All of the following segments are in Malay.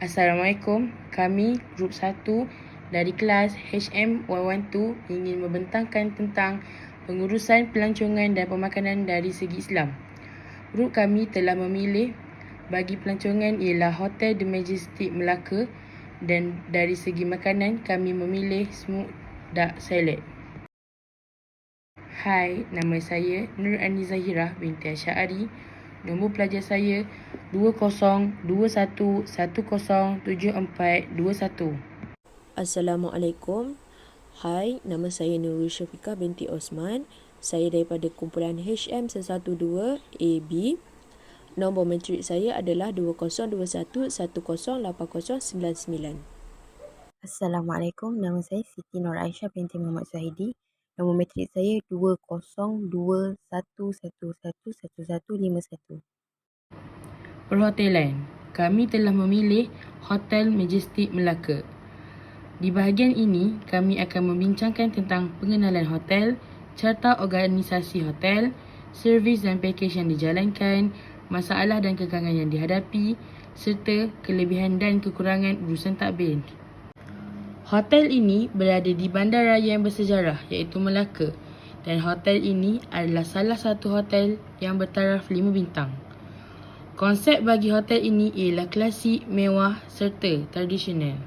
Assalamualaikum, kami grup 1 dari kelas HM112 ingin membentangkan tentang pengurusan pelancongan dan pemakanan dari segi Islam. Grup kami telah memilih bagi pelancongan ialah Hotel The Majestic Melaka dan dari segi makanan kami memilih smoked duck salad. Hai, nama saya Nur Ani Zahirah binti Asy'ari. Nombor pelajar saya 2021017421. Assalamualaikum. Hai, nama saya Nurul Syafiqah binti Osman. Saya daripada kumpulan HM112AB. Nombor matrik saya adalah 2021108099. Assalamualaikum, nama saya Siti Nur Aisyah binti Muhammad Zahidi. Nombor matrik saya 2021111151. Perhotelan. Kami telah memilih Hotel Majestic Melaka. Di bahagian ini, kami akan membincangkan tentang pengenalan hotel, carta organisasi hotel, servis dan pakej yang dijalankan, masalah dan kekangan yang dihadapi, serta kelebihan dan kekurangan urusan takbir. Hotel ini berada di bandaraya yang bersejarah iaitu Melaka dan hotel ini adalah salah satu hotel yang bertaraf 5 bintang. Konsep bagi hotel ini ialah klasik, mewah serta tradisional.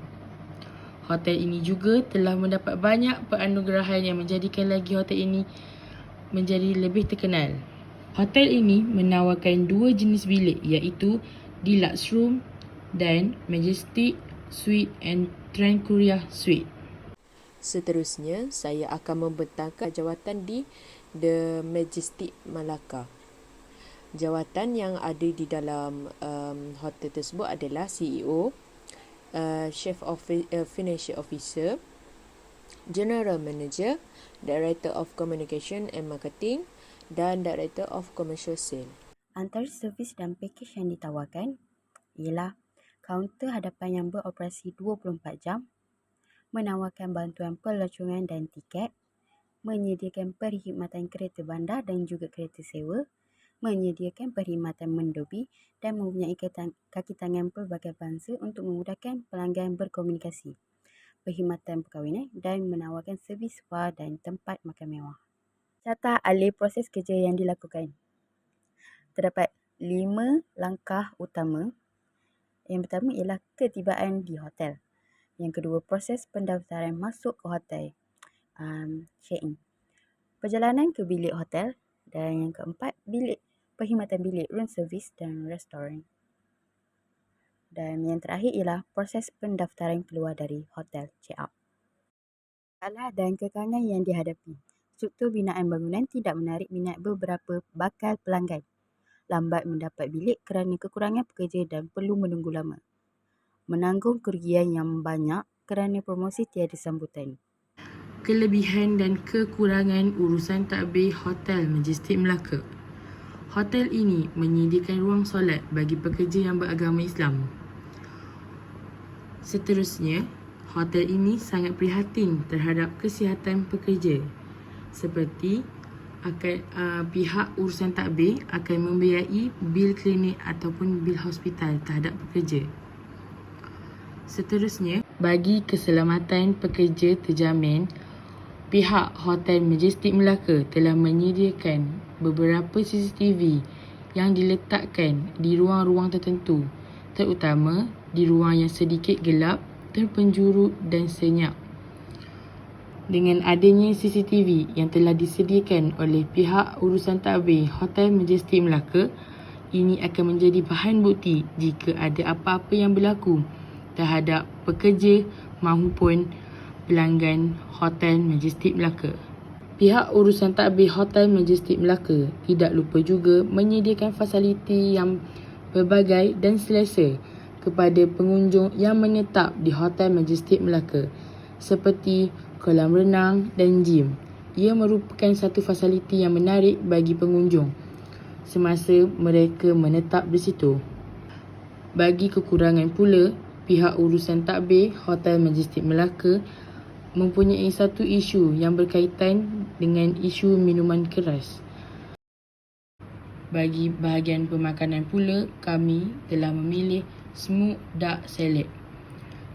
Hotel ini juga telah mendapat banyak penganugerahan yang menjadikan lagi hotel ini menjadi lebih terkenal. Hotel ini menawarkan 2 jenis bilik iaitu Deluxe Room dan Majestic Suite and Tranquillia Suite. Seterusnya, saya akan membentangkan jawatan di The Majestic Melaka. Jawatan yang ada di dalam hotel tersebut adalah CEO, Chief Financial Officer, General Manager, Director of Communication and Marketing dan Director of Commercial Sale. Antara servis dan pakej yang ditawarkan ialah kaunter hadapan yang beroperasi 24 jam, menawarkan bantuan pelancongan dan tiket, menyediakan perkhidmatan kereta bandar dan juga kereta sewa, menyediakan perkhidmatan mendobi dan mempunyai kaki tangan pelbagai bangsa untuk memudahkan pelanggan berkomunikasi, perkhidmatan perkahwinan dan menawarkan servis spa dan tempat makan mewah. Carta alih proses kerja yang dilakukan. Terdapat 5 langkah utama. Yang pertama ialah ketibaan di hotel. Yang kedua, proses pendaftaran masuk ke hotel, check-in. Perjalanan ke bilik hotel. Dan yang keempat, perkhidmatan bilik room service dan restoran. Dan yang terakhir ialah proses pendaftaran keluar dari hotel, check-out. Masalah dan kekangan yang dihadapi. Struktur binaan bangunan tidak menarik minat beberapa bakal pelanggan. Lambat mendapat bilik kerana kekurangan pekerja dan perlu menunggu lama. Menanggung kerugian yang banyak kerana promosi tiada sambutan. Kelebihan dan kekurangan urusan takbir Hotel Majestic Melaka. Hotel ini menyediakan ruang solat bagi pekerja yang beragama Islam. Seterusnya, hotel ini sangat prihatin terhadap kesihatan pekerja. Seperti pihak urusan takbir akan membiayai bil klinik ataupun bil hospital terhadap pekerja. Seterusnya, bagi keselamatan pekerja terjamin, pihak Hotel Majestic Melaka telah menyediakan beberapa CCTV yang diletakkan di ruang-ruang tertentu, terutama di ruang yang sedikit gelap, terpenjuru dan senyap. Dengan adanya CCTV yang telah disediakan oleh pihak urusan takbir Hotel Majestic Melaka, ini akan menjadi bahan bukti jika ada apa-apa yang berlaku terhadap pekerja maupun pelanggan Hotel Majestic Melaka. Pihak urusan takbir Hotel Majestic Melaka tidak lupa juga menyediakan fasiliti yang berbagai dan selesa kepada pengunjung yang menetap di Hotel Majestic Melaka seperti kolam renang dan gym. Ia merupakan satu fasiliti yang menarik bagi pengunjung semasa mereka menetap di situ. Bagi kekurangan pula, pihak urusan takbir Hotel Majestic Melaka mempunyai satu isu yang berkaitan dengan isu minuman keras. Bagi bahagian pemakanan pula, kami telah memilih Smoked Duck Salad.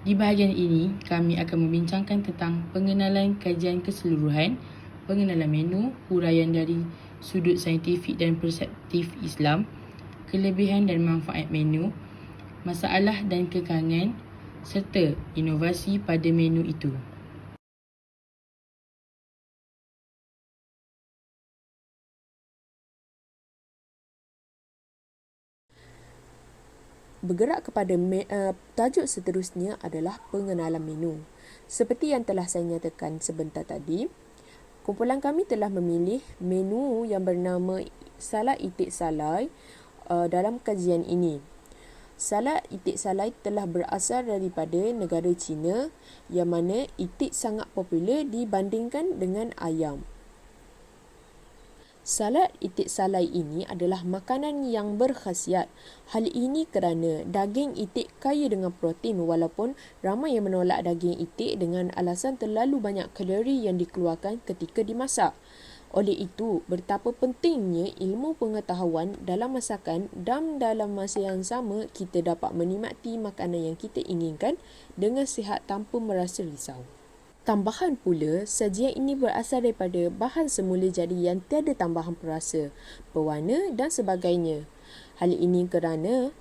Di bahagian ini, kami akan membincangkan tentang pengenalan kajian keseluruhan, pengenalan menu, huraian dari sudut saintifik dan perspektif Islam, kelebihan dan manfaat menu, masalah dan kekangan, serta inovasi pada menu itu. Bergerak kepada tajuk seterusnya adalah pengenalan menu. Seperti yang telah saya nyatakan sebentar tadi, kumpulan kami telah memilih menu yang bernama Salad Itik Salai dalam kajian ini. Salad itik salai telah berasal daripada negara China yang mana itik sangat popular dibandingkan dengan ayam. Salad itik salai ini adalah makanan yang berkhasiat. Hal ini kerana daging itik kaya dengan protein walaupun ramai yang menolak daging itik dengan alasan terlalu banyak kalori yang dikeluarkan ketika dimasak. Oleh itu, betapa pentingnya ilmu pengetahuan dalam masakan dan dalam masa yang sama kita dapat menikmati makanan yang kita inginkan dengan sihat tanpa merasa risau. Tambahan pula, sajian ini berasal daripada bahan semula jadi yang tiada tambahan perasa, pewarna dan sebagainya. Hal ini kerana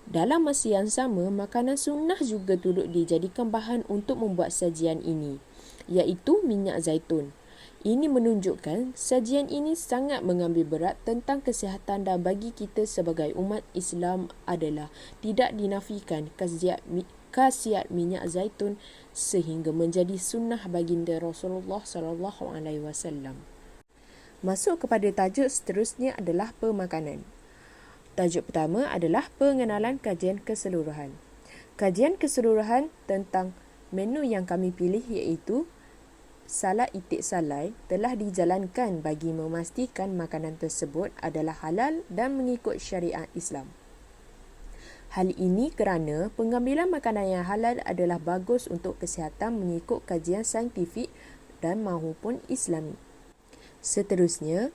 dalam masa yang sama, makanan sunnah juga turut dijadikan bahan untuk membuat sajian ini, iaitu minyak zaitun. Ini menunjukkan sajian ini sangat mengambil berat tentang kesihatan dan bagi kita sebagai umat Islam adalah tidak dinafikan khasiat minyak zaitun sehingga menjadi sunnah baginda Rasulullah SAW. Masuk kepada tajuk seterusnya adalah pemakanan. Tajuk pertama adalah pengenalan kajian keseluruhan. Kajian keseluruhan tentang menu yang kami pilih iaitu Salad itik salai telah dijalankan bagi memastikan makanan tersebut adalah halal dan mengikut syariat Islam. Hal ini kerana pengambilan makanan yang halal adalah bagus untuk kesihatan mengikut kajian saintifik dan maupun Islami. Seterusnya,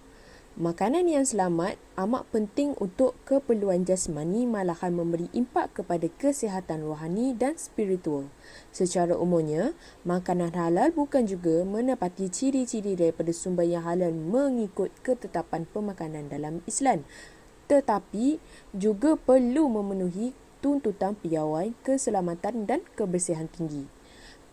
makanan yang selamat amat penting untuk keperluan jasmani malahan memberi impak kepada kesihatan rohani dan spiritual. Secara umumnya, makanan halal bukan juga menepati ciri-ciri daripada sumber yang halal mengikut ketetapan pemakanan dalam Islam, tetapi juga perlu memenuhi tuntutan piawai keselamatan dan kebersihan tinggi.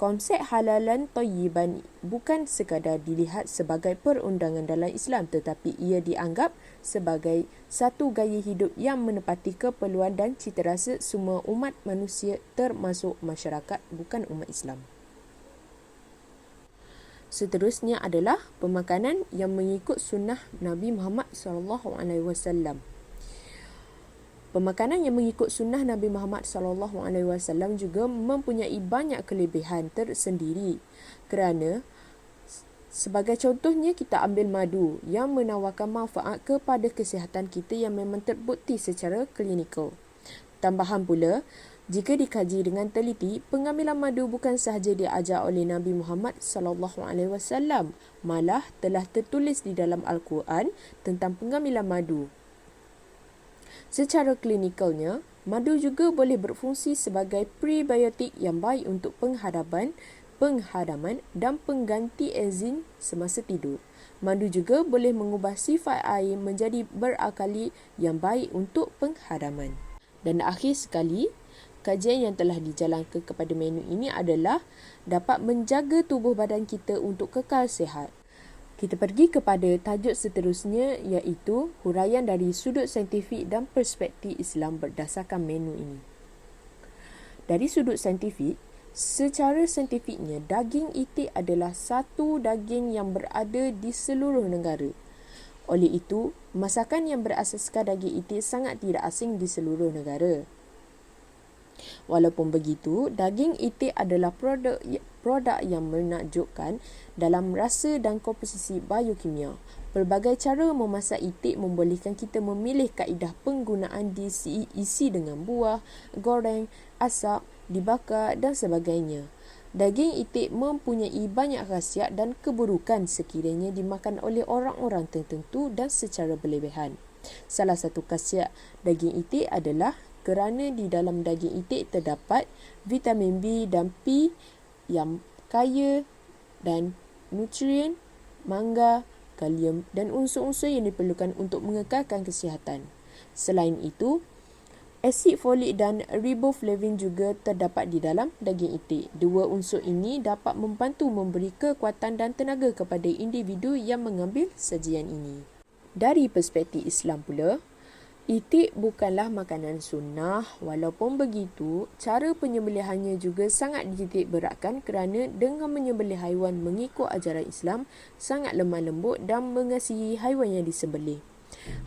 Konsep halalan thayyiban bukan sekadar dilihat sebagai perundangan dalam Islam tetapi ia dianggap sebagai satu gaya hidup yang menepati keperluan dan citarasa semua umat manusia termasuk masyarakat bukan umat Islam. Seterusnya adalah pemakanan yang mengikut sunnah Nabi Muhammad SAW. Pemakanan yang mengikut sunnah Nabi Muhammad SAW juga mempunyai banyak kelebihan tersendiri kerana sebagai contohnya kita ambil madu yang menawarkan manfaat kepada kesihatan kita yang memang terbukti secara klinikal. Tambahan pula, jika dikaji dengan teliti, pengambilan madu bukan sahaja diajar oleh Nabi Muhammad SAW, malah telah tertulis di dalam Al-Quran tentang pengambilan madu. Secara klinikalnya, madu juga boleh berfungsi sebagai prebiotik yang baik untuk penghadaman dan pengganti enzim semasa tidur. Madu juga boleh mengubah sifat air menjadi berakali yang baik untuk penghadaman. Dan akhir sekali, kajian yang telah dijalankan kepada menu ini adalah dapat menjaga tubuh badan kita untuk kekal sihat. Kita pergi kepada tajuk seterusnya iaitu huraian dari sudut saintifik dan perspektif Islam berdasarkan menu ini. Dari sudut saintifik, secara saintifiknya daging itik adalah satu daging yang berada di seluruh negara. Oleh itu, masakan yang berasaskan daging itik sangat tidak asing di seluruh negara. Walaupun begitu, daging itik adalah produk yang menakjubkan dalam rasa dan komposisi biokimia. Pelbagai cara memasak itik membolehkan kita memilih kaedah penggunaan diisi dengan buah, goreng, asap, dibakar dan sebagainya. Daging itik mempunyai banyak khasiat dan keburukan sekiranya dimakan oleh orang-orang tertentu dan secara berlebihan. Salah satu khasiat daging itik adalah kerana di dalam daging itik terdapat vitamin B dan P yang kaya dan nutrien, mangga, kalium dan unsur-unsur yang diperlukan untuk mengekalkan kesihatan. Selain itu, asid folik dan riboflavin juga terdapat di dalam daging itik. Dua unsur ini dapat membantu memberi kekuatan dan tenaga kepada individu yang mengambil sajian ini. Dari perspektif Islam pula, itik bukanlah makanan sunnah. Walaupun begitu, cara penyembelihannya juga sangat dititik beratkan kerana dengan menyembelih haiwan mengikut ajaran Islam sangat lemah lembut dan mengasihi haiwan yang disembelih.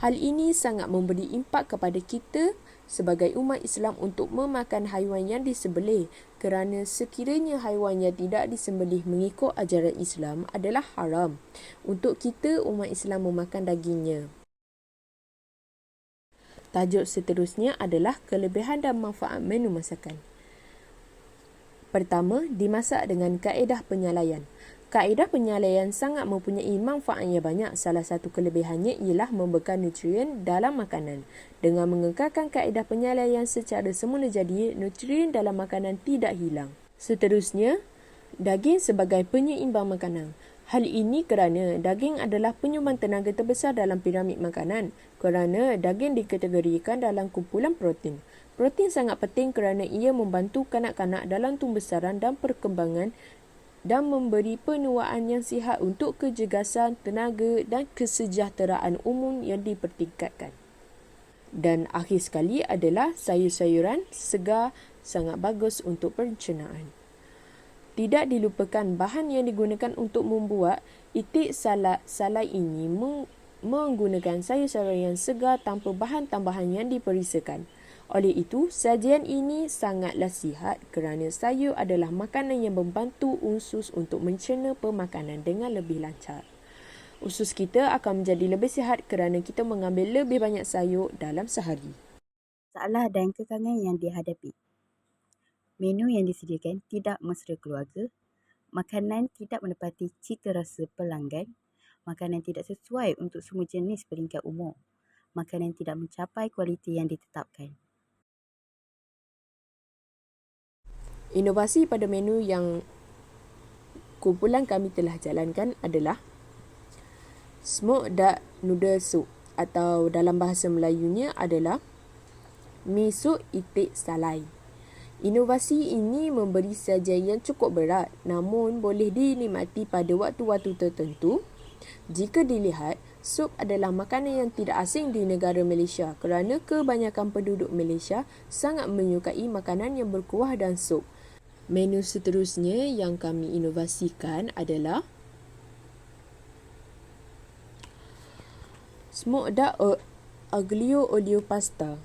Hal ini sangat memberi impak kepada kita sebagai umat Islam untuk memakan haiwan yang disembelih kerana sekiranya haiwan yang tidak disembelih mengikut ajaran Islam adalah haram untuk kita umat Islam memakan dagingnya. Tajuk seterusnya adalah kelebihan dan manfaat menu masakan. Pertama, dimasak dengan kaedah penyalaian. Kaedah penyalaian sangat mempunyai manfaat yang banyak. Salah satu kelebihannya ialah membekal nutrien dalam makanan. Dengan mengekalkan kaedah penyalaian secara semula jadi, nutrien dalam makanan tidak hilang. Seterusnya, daging sebagai penyeimbang makanan. Hal ini kerana daging adalah penyumbang tenaga terbesar dalam piramid makanan kerana daging dikategorikan dalam kumpulan protein. Protein sangat penting kerana ia membantu kanak-kanak dalam tumbesaran dan perkembangan dan memberi penuaan yang sihat untuk kecergasan, tenaga dan kesejahteraan umum yang dipertingkatkan. Dan akhir sekali adalah sayur-sayuran segar sangat bagus untuk pencernaan. Tidak dilupakan bahan yang digunakan untuk membuat itik salai ini menggunakan sayur-sayuran yang segar tanpa bahan tambahan yang diperisakan. Oleh itu, sajian ini sangatlah sihat kerana sayur adalah makanan yang membantu usus untuk mencerna pemakanan dengan lebih lancar. Usus kita akan menjadi lebih sihat kerana kita mengambil lebih banyak sayur dalam sehari. Masalah dan kekangan yang dihadapi. Menu yang disediakan tidak mesra keluarga, makanan tidak menepati cita rasa pelanggan, makanan tidak sesuai untuk semua jenis peringkat umur, makanan tidak mencapai kualiti yang ditetapkan. Inovasi pada menu yang kumpulan kami telah jalankan adalah smoked duck noodle soup atau dalam bahasa Melayunya adalah mi sup itik salai. Inovasi ini memberi sajian yang cukup berat namun boleh dinikmati pada waktu-waktu tertentu. Jika dilihat, sup adalah makanan yang tidak asing di negara Malaysia kerana kebanyakan penduduk Malaysia sangat menyukai makanan yang berkuah dan sup. Menu seterusnya yang kami inovasikan adalah smoked duck aglio olio pasta.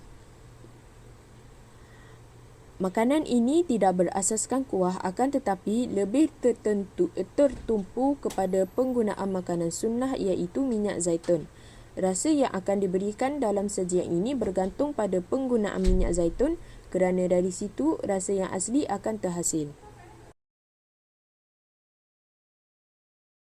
Makanan ini tidak berasaskan kuah akan tetapi lebih tertumpu kepada penggunaan makanan sunnah iaitu minyak zaitun. Rasa yang akan diberikan dalam sajian ini bergantung pada penggunaan minyak zaitun kerana dari situ rasa yang asli akan terhasil.